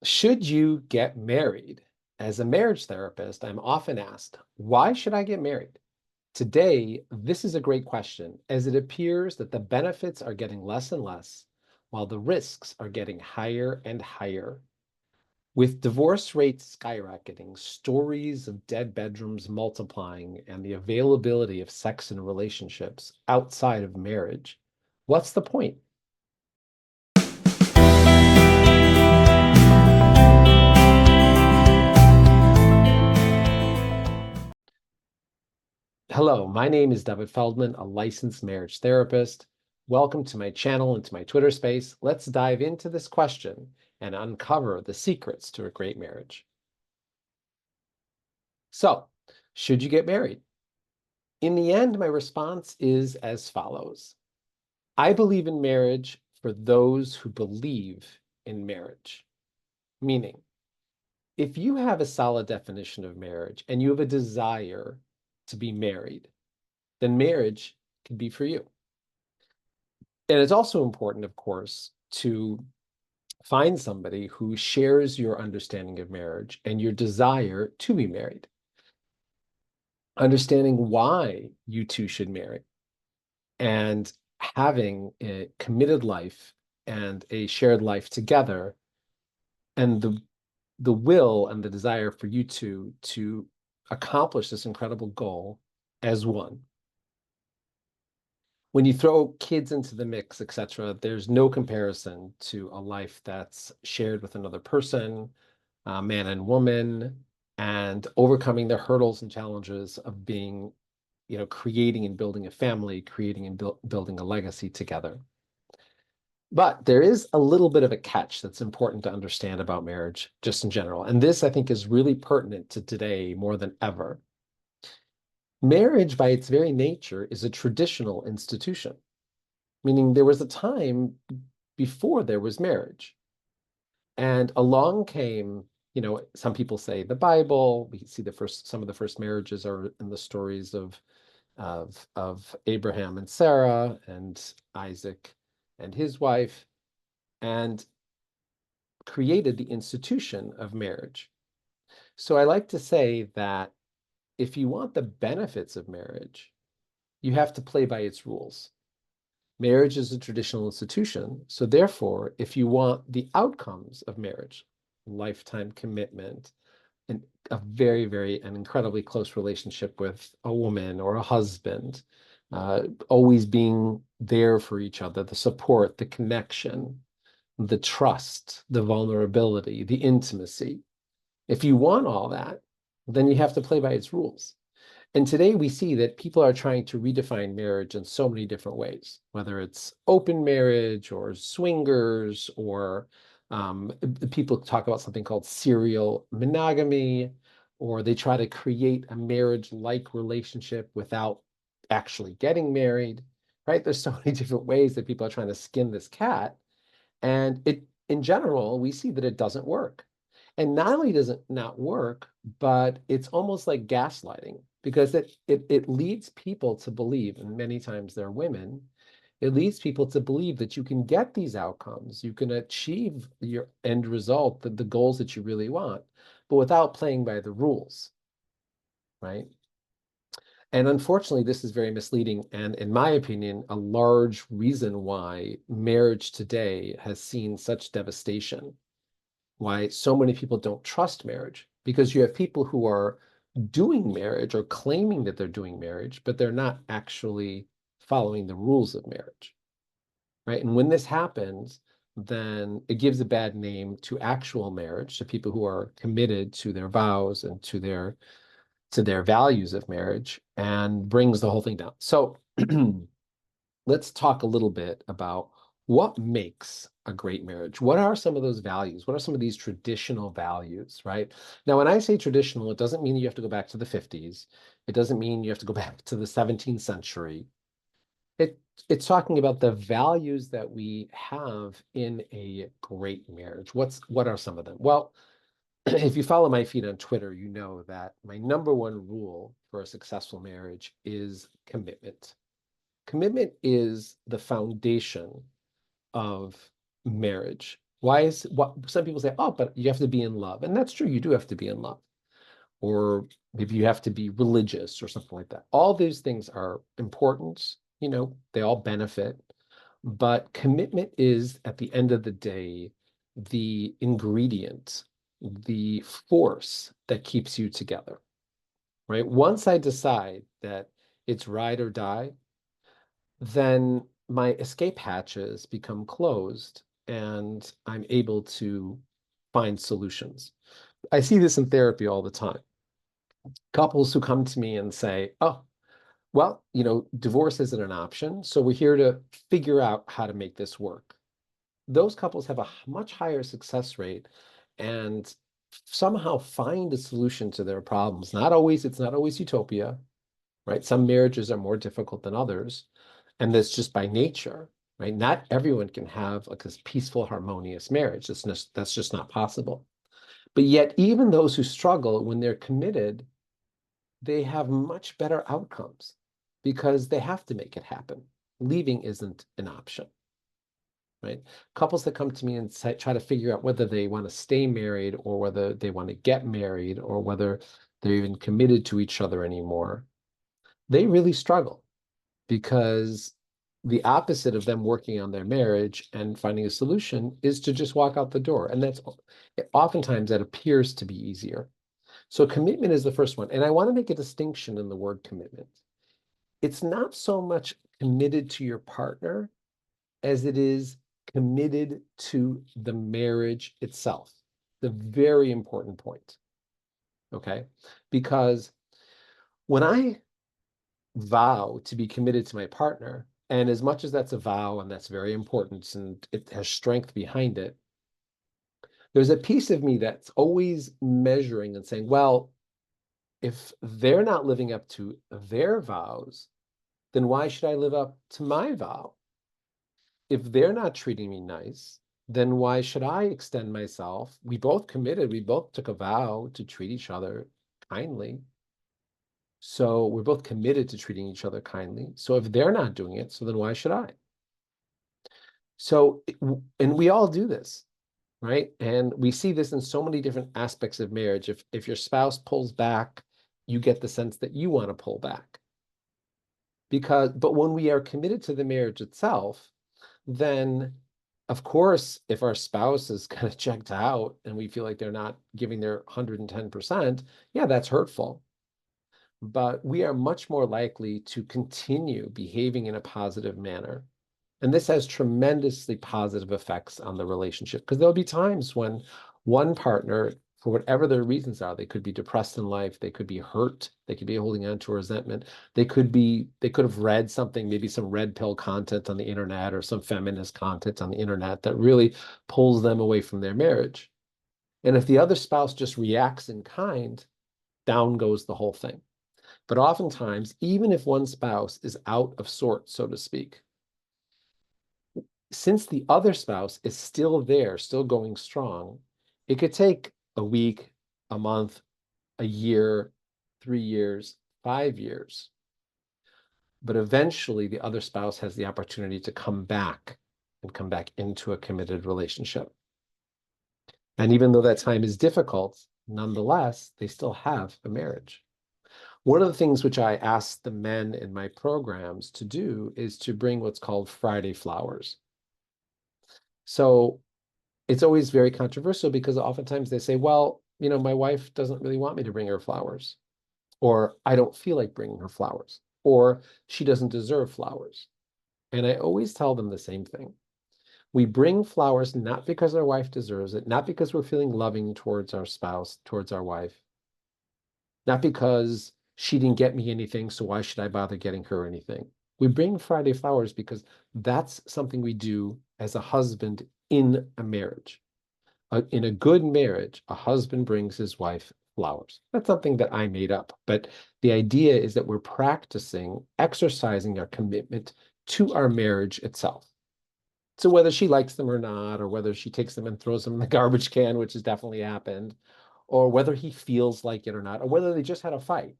Should you get married? As a marriage therapist, I'm often asked, why should I get married? Today, this is a great question, as it appears that the benefits are getting less and less, while the risks are getting higher and higher. With divorce rates skyrocketing, stories of dead bedrooms multiplying, and the availability of sex and relationships outside of marriage, what's the point? Hello, my name is David Feldman, a licensed marriage therapist. Welcome to my channel and to my Twitter space. Let's dive into this question and uncover the secrets to a great marriage. So, should you get married? In the end, my response is as follows. I believe in marriage for those who believe in marriage. Meaning, if you have a solid definition of marriage and you have a desire to be married, then marriage can be for you. And it's also important, of course, to find somebody who shares your understanding of marriage and your desire to be married. Understanding why you two should marry and having a committed life and a shared life together, and the will and the desire for you two to accomplish this incredible goal as one. When you throw kids into the mix, etc., there's no comparison to a life that's shared with another person, man and woman, and overcoming the hurdles and challenges of being, creating and building a family, creating and building a legacy together. But there is a little bit of a catch that's important to understand about marriage, just in general. And this, I think, is really pertinent to today more than ever. Marriage, by its very nature, is a traditional institution, meaning there was a time before there was marriage. And along came, some people say the Bible. We see some of the first marriages are in the stories of Abraham and Sarah and Isaac and his wife, and created the institution of marriage. So I like to say that if you want the benefits of marriage, you have to play by its rules. Marriage is a traditional institution. So therefore, if you want the outcomes of marriage, lifetime commitment, and a very, very, an incredibly close relationship with a woman or a husband, always being there for each other, the support, the connection, the trust, the vulnerability, the intimacy. If you want all that, then you have to play by its rules. And today we see that people are trying to redefine marriage in so many different ways, whether it's open marriage or swingers, or people talk about something called serial monogamy, or they try to create a marriage-like relationship without actually getting married, right? There's so many different ways that people are trying to skin this cat. And in general, we see that it doesn't work. And not only does it not work, but it's almost like gaslighting, because it leads people to believe, and many times they're women, it leads people to believe that you can get these outcomes, you can achieve your end result, the goals that you really want, but without playing by the rules, right? And unfortunately, this is very misleading. And in my opinion, a large reason why marriage today has seen such devastation, why so many people don't trust marriage, because you have people who are doing marriage or claiming that they're doing marriage, but they're not actually following the rules of marriage, right? And when this happens, then it gives a bad name to actual marriage, to people who are committed to their vows and to their values of marriage, and brings the whole thing down. So let's talk a little bit about what makes a great marriage. What are some of those values? What are some of these traditional values, right? Now, when I say traditional, it doesn't mean you have to go back to the 50s. It doesn't mean you have to go back to the 17th century. It, it's talking about the values that we have in a great marriage. What are some of them? Well, if you follow my feed on Twitter, you know that my number one rule for a successful marriage is commitment. Commitment is the foundation of marriage. Why is what some people say, oh, but you have to be in love. And that's true, you do have to be in love. Or maybe you have to be religious or something like that. All these things are important, they all benefit. But commitment is, at the end of the day, the ingredient, the force that keeps you together, right? Once I decide that it's ride or die, then my escape hatches become closed and I'm able to find solutions. I see this in therapy all the time. Couples who come to me and say, oh, well, divorce isn't an option, so we're here to figure out how to make this work. Those couples have a much higher success rate and somehow find a solution to their problems. It's not always utopia, right? Some marriages are more difficult than others, and that's just by nature, right? Not everyone can have like this peaceful, harmonious marriage. That's just not possible. But yet, even those who struggle, when they're committed, they have much better outcomes because they have to make it happen. Leaving isn't an option, right? Couples that come to me and try to figure out whether they want to stay married or whether they want to get married or whether they're even committed to each other anymore, they really struggle because the opposite of them working on their marriage and finding a solution is to just walk out the door. And that's oftentimes that appears to be easier. So commitment is the first one. And I want to make a distinction in the word commitment. It's not so much committed to your partner as it is committed to the marriage itself. The very important point. Okay. Because when I vow to be committed to my partner, and as much as that's a vow and that's very important and it has strength behind it, there's a piece of me that's always measuring and saying, well, if they're not living up to their vows, then why should I live up to my vow? If they're not treating me nice, then why should I extend myself? We both committed, we both took a vow to treat each other kindly. So we're both committed to treating each other kindly. So if they're not doing it, so then why should I? So, and we all do this, right? And we see this in so many different aspects of marriage. If your spouse pulls back, you get the sense that you want to pull back. But when we are committed to the marriage itself, then of course, if our spouse is kind of checked out and we feel like they're not giving their 110%, yeah, that's hurtful. But we are much more likely to continue behaving in a positive manner. And this has tremendously positive effects on the relationship because there'll be times when one partner, for whatever their reasons are, they could be depressed in life, they could be hurt, they could be holding on to resentment, they could have read something, maybe some red pill content on the internet or some feminist content on the internet that really pulls them away from their marriage. And if the other spouse just reacts in kind, down goes the whole thing. But oftentimes, even if one spouse is out of sorts, so to speak, since the other spouse is still there, still going strong, it could take a week, a month, a year, 3 years, 5 years. But eventually, the other spouse has the opportunity to come back and come back into a committed relationship. And even though that time is difficult, nonetheless, they still have a marriage. One of the things which I ask the men in my programs to do is to bring what's called Friday flowers. So it's always very controversial because oftentimes they say, well, my wife doesn't really want me to bring her flowers, or I don't feel like bringing her flowers, or she doesn't deserve flowers. And I always tell them the same thing. We bring flowers not because our wife deserves it, not because we're feeling loving towards our spouse, towards our wife, not because she didn't get me anything, so why should I bother getting her anything? We bring Friday flowers because that's something we do as a husband in a marriage. In a good marriage, a husband brings his wife flowers. That's something that I made up. But the idea is that we're practicing, exercising our commitment to our marriage itself. So whether she likes them or not, or whether she takes them and throws them in the garbage can, which has definitely happened, or whether he feels like it or not, or whether they just had a fight.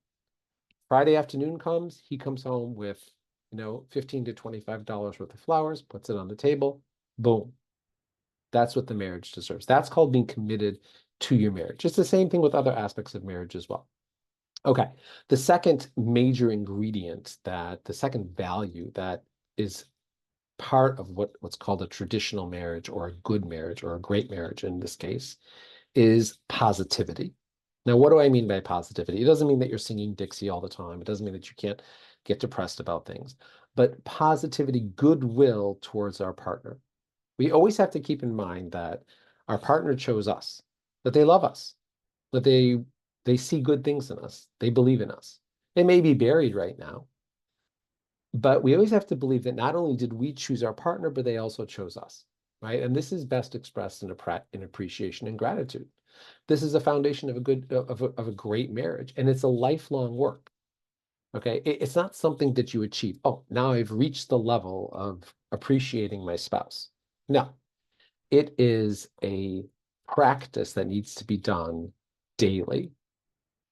Friday afternoon comes, he comes home with, $15 to $25 worth of flowers, puts it on the table, boom. That's what the marriage deserves. That's called being committed to your marriage. It's the same thing with other aspects of marriage as well. Okay, the second major ingredient, that the second value that is part of what's called a traditional marriage, or a good marriage, or a great marriage in this case, is positivity. Now, what do I mean by positivity? It doesn't mean that you're singing Dixie all the time. It doesn't mean that you can't get depressed about things, but positivity, goodwill towards our partner. We always have to keep in mind that our partner chose us, that they love us, that they see good things in us. They believe in us. It may be buried right now, but we always have to believe that not only did we choose our partner, but they also chose us, right? And this is best expressed in appreciation and gratitude. This is a foundation of a great marriage, and it's a lifelong work. Okay, it's not something that you achieve. Oh, now I've reached the level of appreciating my spouse. No, it is a practice that needs to be done daily.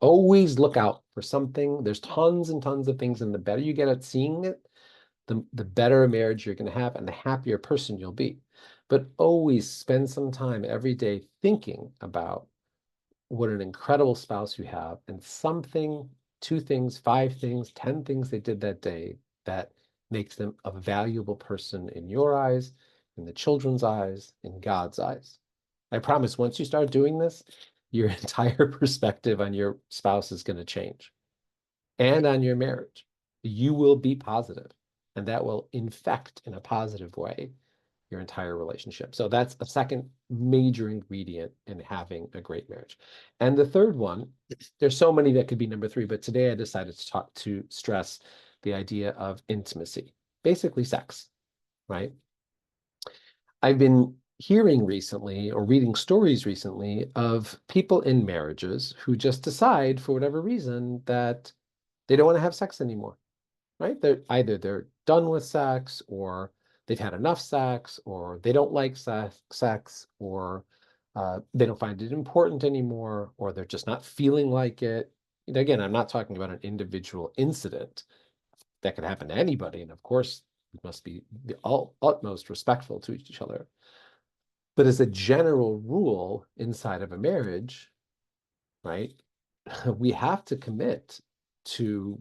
Always look out for something. There's tons and tons of things, and the better you get at seeing it, the better a marriage you're going to have and the happier person you'll be. But always spend some time every day thinking about what an incredible spouse you have, and something, two things, five things, 10 things they did that day that makes them a valuable person in your eyes, in the children's eyes, in God's eyes. I promise, once you start doing this, your entire perspective on your spouse is going to change, and on your marriage. You will be positive, and that will infect in a positive way your entire relationship. So that's a second major ingredient in having a great marriage. And the third one, there's so many that could be number three, but today I decided to stress the idea of intimacy, basically sex, right? I've been hearing recently, or reading stories recently, of people in marriages who just decide for whatever reason that they don't want to have sex anymore, right? They're done with sex, or they've had enough sex, or they don't like sex, or they don't find it important anymore, or they're just not feeling like it. And again, I'm not talking about an individual incident that could happen to anybody, and of course, we must be the utmost respectful to each other. But as a general rule inside of a marriage, right, we have to commit to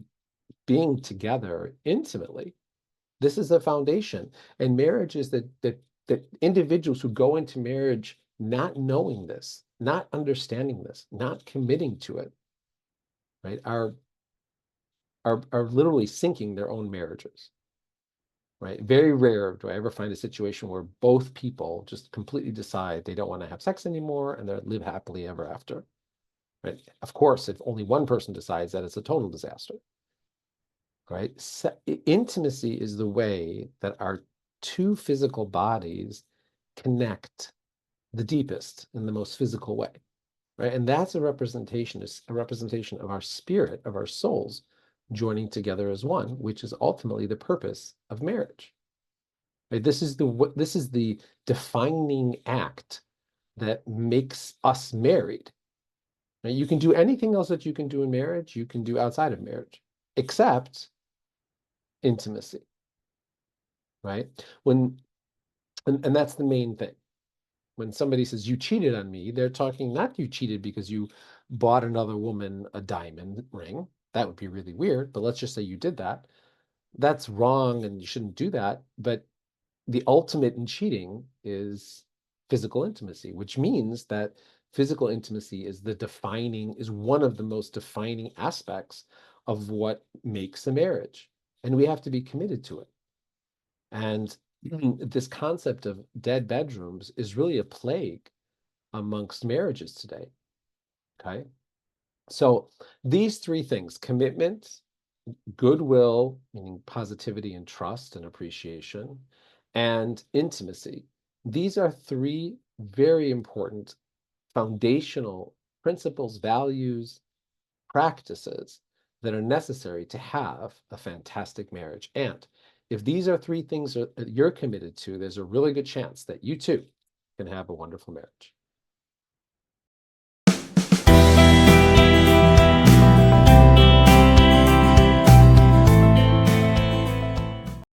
being together intimately. This is a foundation. And marriage is that individuals who go into marriage not knowing this, not understanding this, not committing to it, right, are literally sinking their own marriages. Right? Very rare do I ever find a situation where both people just completely decide they don't want to have sex anymore and they live happily ever after. Right? Of course, if only one person decides that, it's a total disaster. Right? Intimacy is the way that our two physical bodies connect the deepest in the most physical way. Right? And that's is a representation of our spirit, of our souls joining together as one, which is ultimately the purpose of marriage. Right? This is the defining act that makes us married. Right? You can do anything else that you can do in marriage, you can do outside of marriage, except intimacy. Right? And that's the main thing. When somebody says you cheated on me, they're talking not you cheated because you bought another woman a diamond ring. That would be really weird, but let's just say you did that. That's wrong and you shouldn't do that. But the ultimate in cheating is physical intimacy, which means that physical intimacy is one of the most defining aspects of what makes a marriage. And we have to be committed to it. And this concept of dead bedrooms is really a plague amongst marriages today. Okay. So these three things: commitment, goodwill, meaning positivity and trust and appreciation, and intimacy. These are three very important foundational principles, values, practices that are necessary to have a fantastic marriage. And if these are three things that you're committed to, there's a really good chance that you too can have a wonderful marriage.